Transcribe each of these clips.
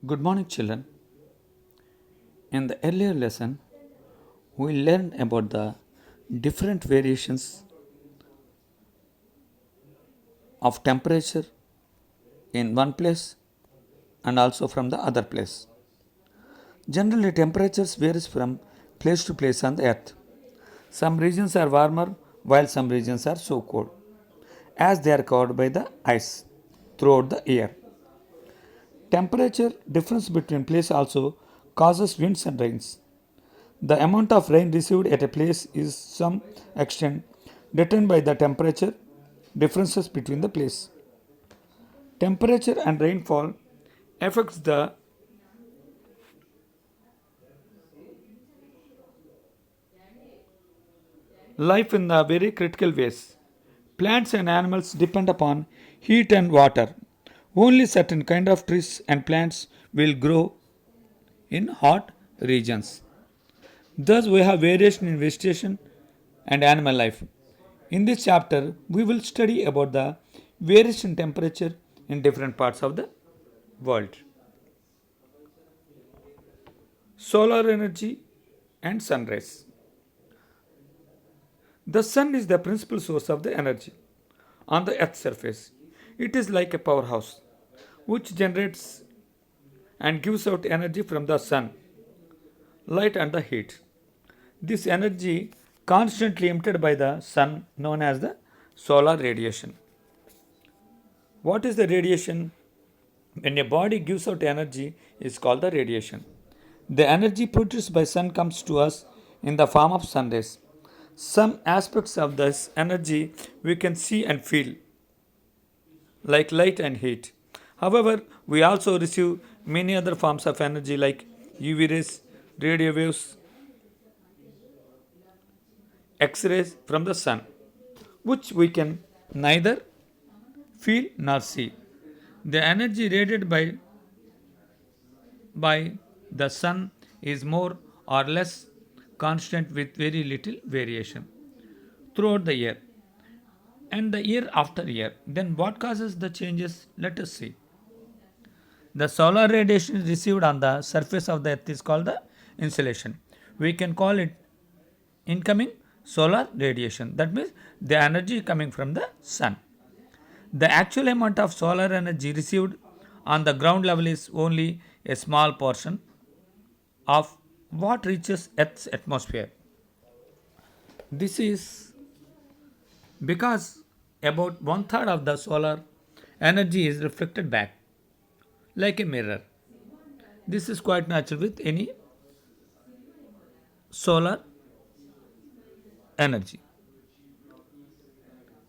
Good morning, children. In the earlier lesson, we learned about the different variations of temperature in one place and also from the other place. Generally, temperatures varies from place to place on the earth. Some regions are warmer while some regions are so cold as they are covered by the ice throughout the year. Temperature difference between place also causes winds and rains. The amount of rain received at a place is some extent determined by the temperature differences between the place. Temperature and rainfall affects the life in the very critical ways. Plants and animals depend upon heat and water. Only certain kind of trees and plants will grow in hot regions. Thus, we have variation in vegetation and animal life. In this chapter, we will study about the variation in temperature in different parts of the world. Solar energy and sunrise. The sun is the principal source of the energy on the earth's surface. It is like a powerhouse which generates and gives out energy from the sun, light and the heat. This energy constantly emitted by the sun known as the solar radiation. What is the radiation? When a body gives out energy is called the radiation. The energy produced by sun comes to us in the form of sun rays. Some aspects of this energy we can see and feel like light and heat. However, we also receive many other forms of energy like UV rays, radio waves, X-rays from the sun, which we can neither feel nor see. The energy radiated by the sun is more or less constant with very little variation throughout the year and the year after year. Then what causes the changes? Let us see. The solar radiation received on the surface of the earth is called the insolation. We can call it incoming solar radiation. That means the energy coming from the sun. The actual amount of solar energy received on the ground level is only a small portion of what reaches Earth's atmosphere. This is because about one third of the solar energy is reflected back like a mirror. This is quite natural with any solar energy.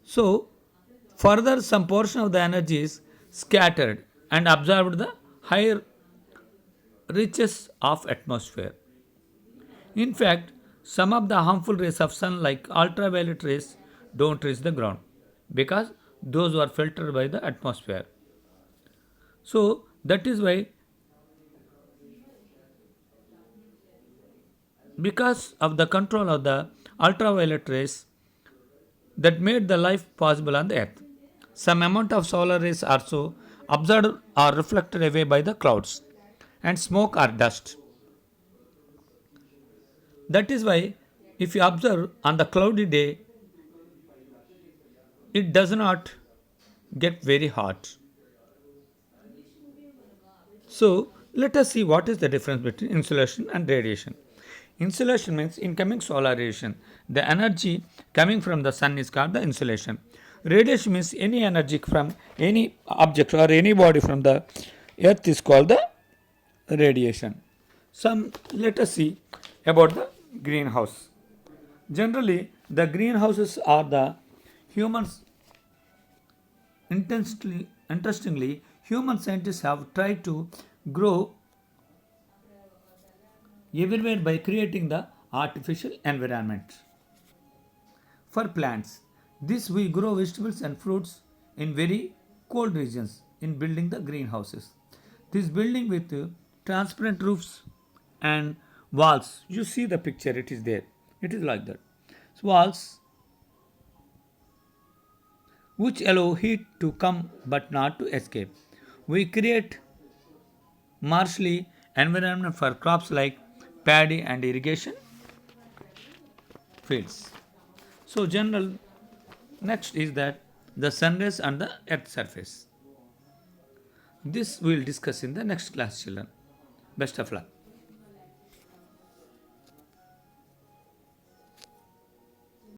So, further some portion of the energy is scattered and absorbed the higher reaches of atmosphere. In fact, some of the harmful rays of sun like ultraviolet rays don't reach the ground because those were filtered by the atmosphere. So that is why, because of the control of the ultraviolet rays that made the life possible on the earth, some amount of solar rays are so absorbed or reflected away by the clouds and smoke or dust. That is why, if you observe on the cloudy day, it does not get very hot. So, let us see what is the difference between insolation and radiation. Insolation means incoming solar radiation. The energy coming from the sun is called the insolation. Radiation means any energy from any object or any body from the earth is called the radiation. Some let us see about the greenhouse. Generally, the greenhouses are the humans. Interestingly, human scientists have tried to grow everywhere by creating the artificial environment for plants. This we grow vegetables and fruits in very cold regions in building the greenhouses. This building with transparent roofs and walls. You see the picture, it is there. It is like that. So walls which allow heat to come but not to escape. We create marshy environment for crops like paddy and irrigation fields. So, general next is that the sun rays and the earth surface. This we will discuss in the next class, children. Best of luck.